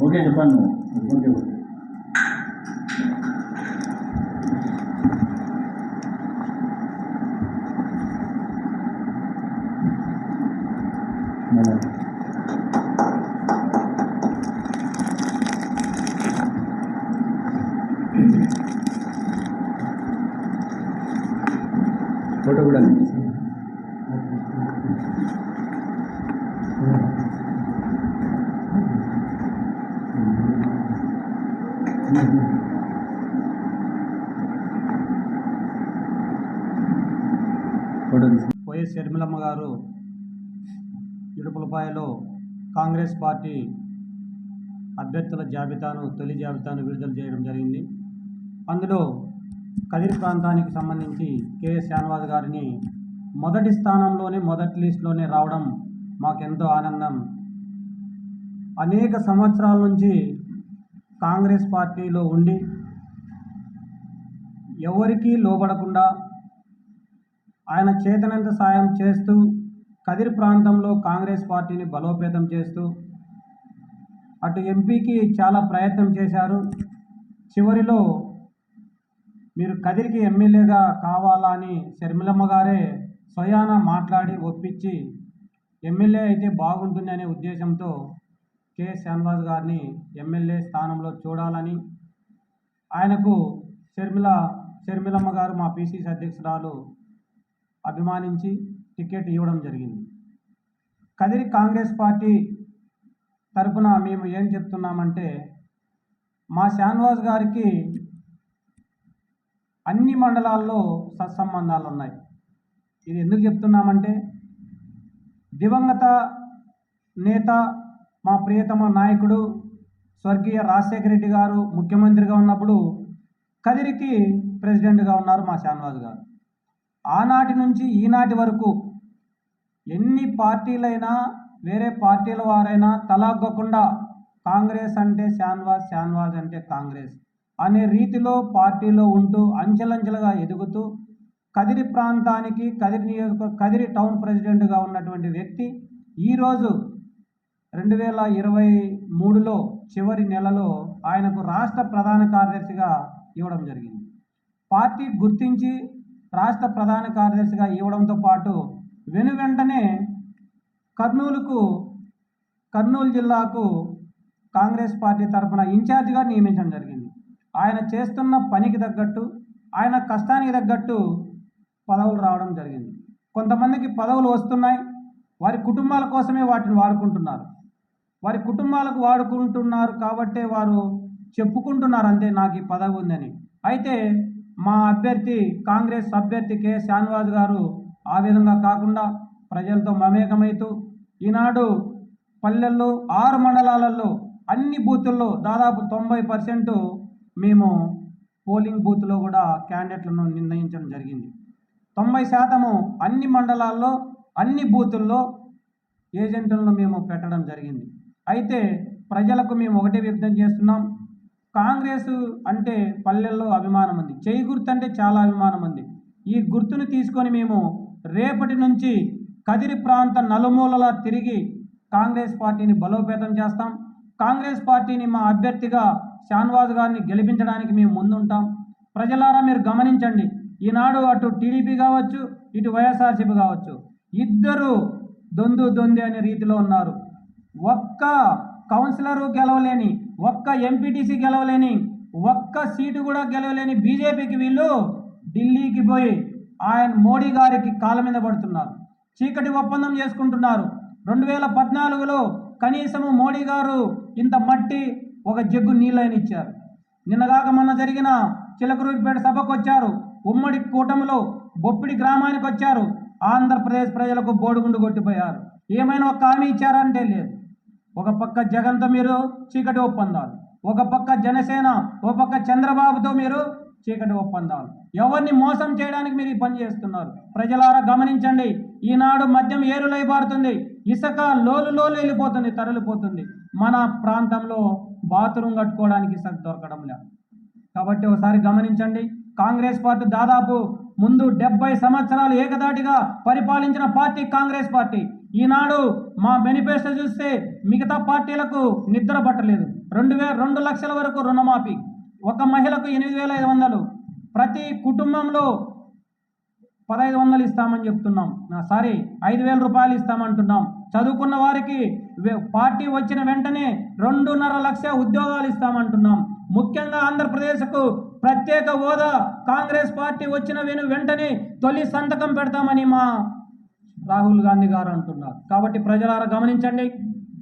Okay చెప్పాను. Okay photo కూడా YS షర్మిలమ్మ గారు ఇడుపులపాయలో కాంగ్రెస్ పార్టీ అభ్యర్థుల తొలి జాబితాను విడుదల చేయడం జరిగింది. అందులో కదిరి ప్రాంతానికి సంబంధించి కెఎస్ శ్యానవాజ్ గారిని మొదటి స్థానంలోనే మొదటి లిస్టులోనే రావడం మాకెంతో ఆనందం. అనేక సంవత్సరాల నుంచి కాంగ్రెస్ పార్టీలో ఉండి ఎవరికీ లోబడకుండా ఆయన చేతనంత సాయం చేస్తూ కదిరి ప్రాంతంలో కాంగ్రెస్ పార్టీని బలోపేతం చేస్తూ అటు ఎంపీకి చాలా ప్రయత్నం చేశారు. చివరిలో మీరు కదిరికి ఎమ్మెల్యేగా కావాలా అని షర్మిలమ్మ గారే స్వయాన మాట్లాడి ఒప్పించి ఎమ్మెల్యే అయితే బాగుంటుంది అనే ఉద్దేశంతో కెఎస్ శ్యానవాజ్ గారిని ఎమ్మెల్యే స్థానంలో చూడాలని ఆయనకు షర్మిలమ్మ గారు మా పిసిసి అధ్యక్షురాలు అభిమానించి టికెట్ ఇవ్వడం జరిగింది. కదిరి కాంగ్రెస్ పార్టీ తరపున మేము ఏం చెప్తున్నామంటే మా శ్యానవాజ్ గారికి అన్ని మండలాల్లో సత్సంబంధాలు ఉన్నాయి. ఇది ఎందుకు చెప్తున్నామంటే దివంగత నేత మా ప్రియతమ నాయకుడు స్వర్గీయ రాజశేఖర రెడ్డి గారు ముఖ్యమంత్రిగా ఉన్నప్పుడు కదిరికి ప్రెసిడెంట్గా ఉన్నారు మా శ్యానవాజ్ గారు. ఆనాటి నుంచి ఈనాటి వరకు ఎన్ని పార్టీలైనా వేరే పార్టీల వారైనా తలాగ్గకుండా కాంగ్రెస్ అంటే శ్యానవాజ్, శ్యానవాజ్ అంటే కాంగ్రెస్ అనే రీతిలో పార్టీలో ఉంటూ అంచెలంచెలుగా ఎదుగుతూ కదిరి ప్రాంతానికి కదిరి టౌన్ ప్రెసిడెంట్గా ఉన్నటువంటి వ్యక్తి ఈరోజు 2023లో చివరి నెలలో ఆయనకు రాష్ట్ర ప్రధాన కార్యదర్శిగా ఇవ్వడం జరిగింది. పార్టీ గుర్తించి రాష్ట్ర ప్రధాన కార్యదర్శిగా ఇవ్వడంతో పాటు వెంటనే కర్నూలు జిల్లాకు కాంగ్రెస్ పార్టీ తరఫున ఇన్ఛార్జిగా నియమించడం జరిగింది. ఆయన చేస్తున్న పనికి తగ్గట్టు ఆయన కష్టానికి తగ్గట్టు పదవులు రావడం జరిగింది. కొంతమందికి పదవులు వస్తున్నాయి, వారి కుటుంబాల కోసమే వాటిని వాడుకుంటున్నారు కాబట్టే వారు చెప్పుకుంటున్నారు అంతే నాకు ఈ పదవి ఉందని. అయితే మా అభ్యర్థి కాంగ్రెస్ అభ్యర్థి కెఎస్ శ్యానవాజ్ గారు ఆ విధంగా కాకుండా ప్రజలతో మమేకమైతూ ఈనాడు పల్లెల్లో 6 మండలాలలో అన్ని బూతుల్లో దాదాపు 90% మేము పోలింగ్ బూత్లో కూడా క్యాండిడేట్లను నిర్ణయించడం జరిగింది. 90% అన్ని మండలాల్లో అన్ని బూతుల్లో ఏజెంట్లను మేము పెట్టడం జరిగింది. అయితే ప్రజలకు మేము ఒకటే విజ్ఞప్తి చేస్తున్నాం, కాంగ్రెస్ అంటే పల్లెల్లో అభిమానం ఉంది, చేయి గుర్తు అంటే చాలా అభిమానం ఉంది. ఈ గుర్తును తీసుకొని మేము రేపటి నుంచి కదిరి ప్రాంత నలుమూలలా తిరిగి కాంగ్రెస్ పార్టీని బలోపేతం చేస్తాం. కాంగ్రెస్ పార్టీని మా అభ్యర్థిగా శ్యానవాజ్ గారిని గెలిపించడానికి మేము ముందుంటాం. ప్రజలారా మీరు గమనించండి, ఈనాడు అటు టీడీపీ కావచ్చు ఇటు వైఎస్ఆర్సీపీ కావచ్చు ఇద్దరు దొంది అనే రీతిలో ఉన్నారు. ఒక్క కౌన్సిలరు గెలవలేని, ఒక్క ఎంపీటీసీ గెలవలేని, ఒక్క సీటు కూడా గెలవలేని బీజేపీకి వీళ్ళు ఢిల్లీకి పోయి ఆయన మోడీ గారికి కాళ్ళ మీద పడుతున్నారు, చీకటి ఒప్పందం చేసుకుంటున్నారు. 2014లో కనీసము మోడీ గారు ఇంత మట్టి ఒక జగ్గు నీళ్ళని ఇచ్చారు. నిన్నగాక మొన్న జరిగిన చిలకలూరిపేట సభకు వచ్చారు, ఉమ్మడి కూటమిలో బొప్పిడి గ్రామానికి వచ్చారు, ఆంధ్రప్రదేశ్ ప్రజలకు బోడుగుండు కొట్టిపోయారు. ఏమైనా ఒక హామీ ఇచ్చారంటే లేదు. ఒక పక్క జగన్తో మీరు చీకటి ఒప్పందాలు, ఒక పక్క జనసేన, ఒక పక్క చంద్రబాబుతో మీరు చీకటి ఒప్పందాలు. ఎవరిని మోసం చేయడానికి మీరు ఈ పని చేస్తున్నారు? ప్రజలారా గమనించండి, ఈనాడు మద్యం ఏరులై పారుతుంది, ఇసుక లోలు వెళ్ళిపోతుంది, తరలిపోతుంది. మన ప్రాంతంలో బాత్రూమ్ కట్టుకోవడానికి ఇసుక దొరకడం లేదు. కాబట్టి ఒకసారి గమనించండి, కాంగ్రెస్ పార్టీ దాదాపు ముందు 70 సంవత్సరాలు ఏకదాటిగా పరిపాలించిన పార్టీ కాంగ్రెస్ పార్టీ. ఈనాడు మా మేనిఫెస్టో చూస్తే మిగతా పార్టీలకు నిద్ర పట్టలేదు. 2 లక్షల వరకు రుణమాఫీ, ఒక మహిళకు 8,500, ప్రతి కుటుంబంలో 1,500 ఇస్తామని చెప్తున్నాం. 5,000 రూపాయలు ఇస్తామంటున్నాం. చదువుకున్న వారికి పార్టీ వచ్చిన వెంటనే 2.5 లక్షల ఉద్యోగాలు ఇస్తామంటున్నాం. ముఖ్యంగా ఆంధ్రప్రదేశ్కు ప్రత్యేక హోదా కాంగ్రెస్ పార్టీ వచ్చిన వెంటనే తొలి సంతకం పెడతామని మా రాహుల్ గాంధీ గారు అంటున్నారు. కాబట్టి ప్రజలారా గమనించండి,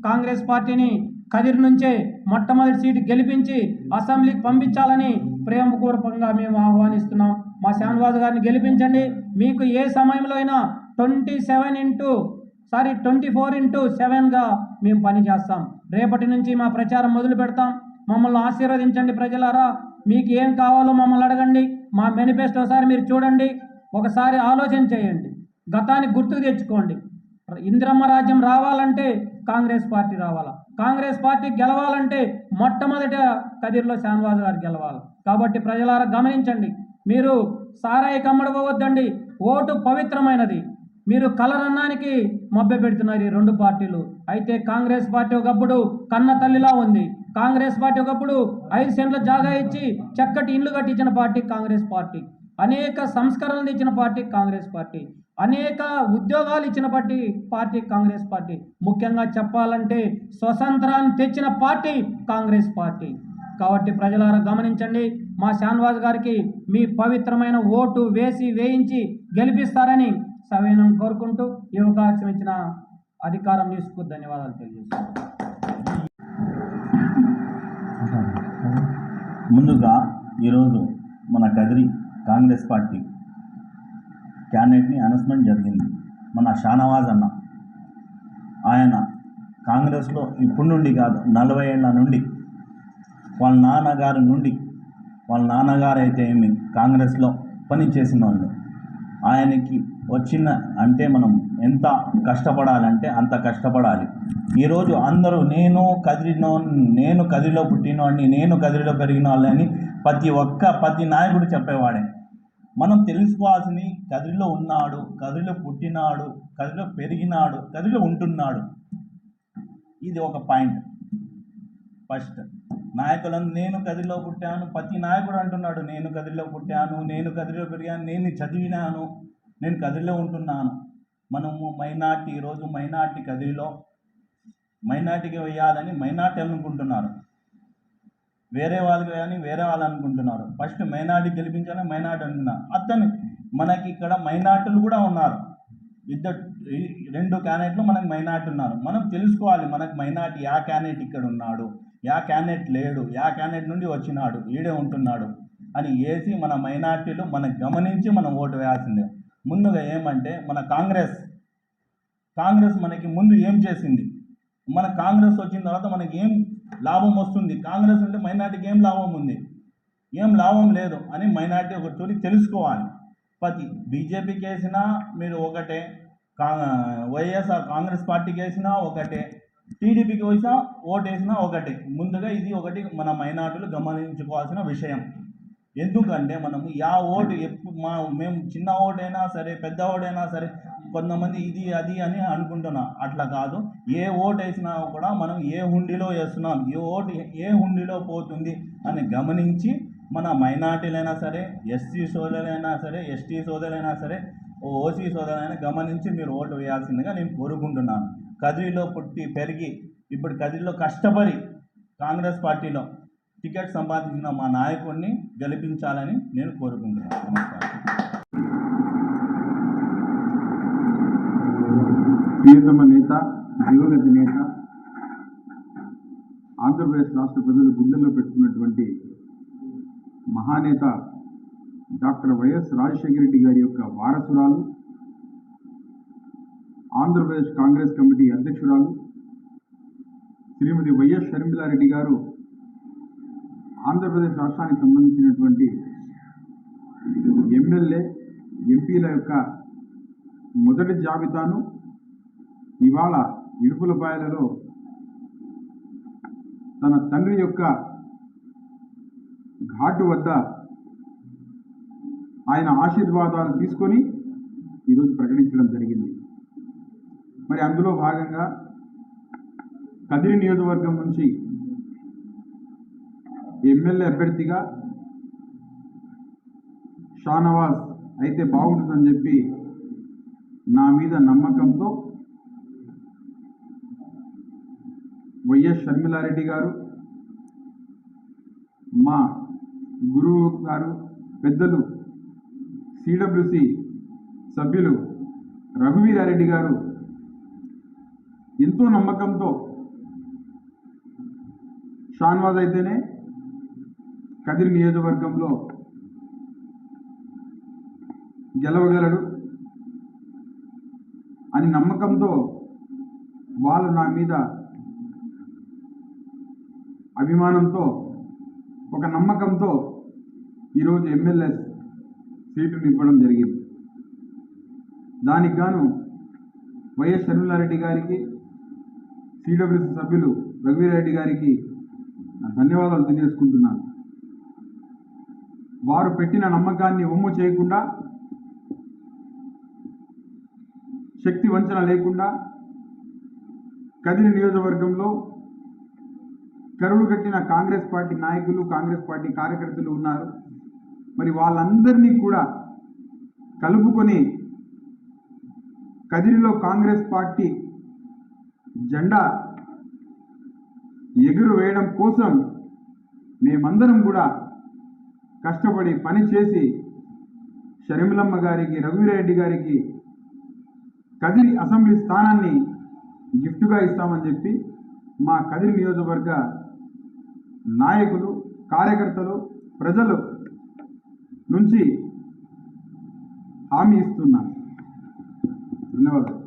కాంగ్రెస్ పార్టీని కదిరి నుంచే మొట్టమొదటి సీటు గెలిపించి అసెంబ్లీకి పంపించాలని ప్రేమపూర్వకంగా మేము ఆహ్వానిస్తున్నాం. మా శ్యాన్వాజ్ గారిని గెలిపించండి. మీకు ఏ సమయంలో అయినా 24x7గా మేము పనిచేస్తాం. రేపటి నుంచి మా ప్రచారం మొదలు పెడతాం. మమ్మల్ని ఆశీర్వదించండి ప్రజలారా. మీకు ఏం కావాలో మమ్మల్ని అడగండి. మా మేనిఫెస్టో ఒకసారి మీరు చూడండి, ఒకసారి ఆలోచన చేయండి, గతాన్ని గుర్తుకు తెచ్చుకోండి. ఇందిరమ్మ రాజ్యం రావాలంటే కాంగ్రెస్ పార్టీ రావాలా, కాంగ్రెస్ పార్టీ గెలవాలంటే మొట్టమొదట కదిరిలో శ్యాన్వాజ్ గారు గెలవాలి. కాబట్టి ప్రజలారా గమనించండి, మీరు సారాయి కమ్మడిపోవద్దండి. ఓటు పవిత్రమైనది. మీరు కలర్ అన్నానికి మభ్య పెడుతున్నారు ఈ 2 పార్టీలు. అయితే కాంగ్రెస్ పార్టీ ఒకప్పుడు కన్న తల్లిలా ఉంది. కాంగ్రెస్ పార్టీ ఒకప్పుడు 5 సెంట్ల జాగా ఇచ్చి చక్కటి ఇల్లు కట్టించిన పార్టీ కాంగ్రెస్ పార్టీ. అనేక సంస్కరణలు ఇచ్చిన పార్టీ కాంగ్రెస్ పార్టీ. అనేక ఉద్యోగాలు ఇచ్చిన పార్టీ కాంగ్రెస్ పార్టీ. ముఖ్యంగా చెప్పాలంటే స్వతంత్రాన్ని తెచ్చిన పార్టీ కాంగ్రెస్ పార్టీ. కాబట్టి ప్రజలారా గమనించండి, మా శ్యాన్వాజ్ గారికి మీ పవిత్రమైన ఓటు వేయించి గెలిపిస్తారని సవినం కోరుకుంటూ ఈ అవకాశం ఇచ్చిన అధికారం న్యూస్కు ధన్యవాదాలు తెలియజేస్తున్నాను. ముందుగా ఈరోజు మన కదిరి కాంగ్రెస్ పార్టీ క్యాండిడేట్ని అనౌన్స్మెంట్ జరిగింది. మన షానవాజ్ అన్న, ఆయన కాంగ్రెస్లో ఇప్పుడు నుండి కాదు 40 ఏళ్ల నుండి, వాళ్ళ నాన్నగారు అయితే ఏమి కాంగ్రెస్లో పని చేసిన వాళ్ళు. ఆయనకి వచ్చిన అంటే మనం ఎంత కష్టపడాలంటే అంత కష్టపడాలి. ఈరోజు అందరూ నేను కదిరిలో పుట్టినవాడిని, నేను కదిరిలో పెరిగిన వాళ్ళని ప్రతి నాయకుడు చెప్పేవాడే. మనం తెలుసుకోవాల్సింది కదిరిలో ఉన్నాడు, కదిరిలో పుట్టినాడు, కదిరిలో పెరిగినాడు, కదిరిలో ఉంటున్నాడు. ఇది ఒక పాయింట్. ఫస్ట్ నాయకులను నేను కదిరిలో పుట్టాను, ప్రతి నాయకుడు అంటున్నాడు నేను కదిరిలో పుట్టాను, నేను కదిరిలో పెరిగాను, నేను చదివినాను, నేను కదిరిలో ఉంటున్నాను. మనము మైనార్టీ, ఈరోజు మైనార్టీ కదిరిలో మైనార్టీకి వేయాలని మైనార్టీ అనుకుంటున్నారు, వేరే వాళ్ళకి వేయాలని వేరే వాళ్ళు అనుకుంటున్నారు. ఫస్ట్ మైనార్టీ గెలిపించాలని మైనార్టీ అనుకున్నారు. మనకి ఇక్కడ మైనార్టీలు కూడా ఉన్నారు. 2 క్యాండిడేట్లు మనకు మైనార్టీ ఉన్నారు. మనం తెలుసుకోవాలి మనకు మైనార్టీ యా క్యాండిడేట్ ఇక్కడ ఉన్నాడు, యా క్యాండిడేట్ లేడు, యా క్యాండిడేట్ నుండి వచ్చినాడు, ఈడే ఉంటున్నాడు అని వేసి మన మైనార్టీలు మనకు గమనించి మనం ఓటు వేయాల్సిందే. ముందుగా ఏమంటే మన కాంగ్రెస్ మనకి ముందు ఏం చేసింది, మన కాంగ్రెస్ వచ్చిన తర్వాత మనకి ఏం లాభం వస్తుంది, కాంగ్రెస్ ఉంటే మైనార్టీకి ఏం లాభం ఉంది, ఏం లాభం లేదు అని మైనార్టీ ఒక చోటి తెలుసుకోవాలి. బీజేపీకి వేసినా మీరు ఒకటే, వైఎస్ఆర్ కాంగ్రెస్ పార్టీకి వేసినా ఒకటే, టీడీపీకి వేసినా ఓటు వేసినా ఒకటే. ముందుగా ఇది ఒకటి మన మైనార్టీలు గమనించుకోవాల్సిన విషయం. ఎందుకంటే మనము ఓటు మేము చిన్న ఓటైనా సరే పెద్ద ఓటైనా సరే కొంతమంది ఇది అది అని అనుకుంటున్నాం. అట్లా కాదు, ఏ ఓటు వేసినా కూడా మనం ఏ హుండీలో వేస్తున్నాం, ఏ హుండీలో పోతుంది అని గమనించి మన మైనార్టీలైనా సరే, ఎస్సీ సోదరులైనా సరే, ఎస్టీ సోదరులైనా సరే, ఓసీ సోదరులైనా గమనించి మీరు ఓటు వేయాల్సిందిగా నేను కోరుకుంటున్నాను. కదిరిలో పుట్టి పెరిగి ఇప్పుడు కదిరిలో కష్టపడి కాంగ్రెస్ పార్టీలో టికెట్ సంపాదించిన మా నాయకుడిని గెలిపించాలని నేను కోరుకుంటున్నాను. నమస్కారం. ప్రియతమ నేత, దివంగత నేత, ఆంధ్రప్రదేశ్ రాష్ట్ర ప్రజలు గుండెల్లో పెట్టుకున్నటువంటి మహానేత డాక్టర్ వైఎస్ రాజశేఖర రెడ్డి గారి యొక్క వారసురాలు, ఆంధ్రప్రదేశ్ కాంగ్రెస్ కమిటీ అధ్యక్షురాలు శ్రీమతి వైఎస్ షర్మిలారెడ్డి గారు ఆంధ్రప్రదేశ్ రాష్ట్రానికి సంబంధించినటువంటి ఎమ్మెల్యే, ఎంపీల యొక్క మొదటి జాబితాను ఇవాళ ఇడుపులపాయలలో తన తండ్రి యొక్క ఘాటు వద్ద ఆయన ఆశీర్వాదాలు తీసుకొని ఈరోజు ప్రకటించడం జరిగింది. మరి అందులో భాగంగా కదిరి నియోజకవర్గం నుంచి ఎమ్మెల్యే అభ్యర్థిగా షానవాజ్ అయితే బాగుంటుందని చెప్పి నా మీద నమ్మకంతో వైఎస్ షర్మిలారెడ్డి గారు, మా గురువు గారు, పెద్దలు సిడబ్ల్యూసి సభ్యులు రఘువీరారెడ్డి గారు ఎంతో నమ్మకంతో షాన్వాజ్ అయితేనే కదిరి నియోజకవర్గంలో గెలవగలడు అని నమ్మకంతో వాళ్ళు నా మీద అభిమానంతో ఒక నమ్మకంతో ఈరోజు ఎమ్మెల్యే సీటును ఇవ్వడం జరిగింది. దానికి గాను వైఎస్ షర్మిలారెడ్డి గారికి, సిడబ్ల్యూసి సభ్యులు రఘువీరారెడ్డి గారికి ధన్యవాదాలు తెలియజేసుకుంటున్నాను. వారు పెట్టిన నమ్మకాన్ని ఒమ్ము చేయకుండా, శక్తి వంచన లేకుండా కదిరి నియోజకవర్గంలో కరుడు కట్టిన కాంగ్రెస్ పార్టీ నాయకులు, కాంగ్రెస్ పార్టీ కార్యకర్తలు ఉన్నారు. మరి వాళ్ళందరినీ కూడా కలుపుకొని కదిరిలో కాంగ్రెస్ పార్టీ జెండా ఎగురు వేయడం కోసం మేమందరం కూడా కష్టపడి పని చేసి షర్మిలమ్మ గారికి, రఘువీరారెడ్డి గారికి కదిరి అసెంబ్లీ స్థానాన్ని గిఫ్ట్గా ఇస్తామని చెప్పి మా కదిరి నియోజకవర్గ నాయకులు, కార్యకర్తలు, ప్రజలు నుంచి హామీ ఇస్తున్నాను. ధన్యవాదాలు.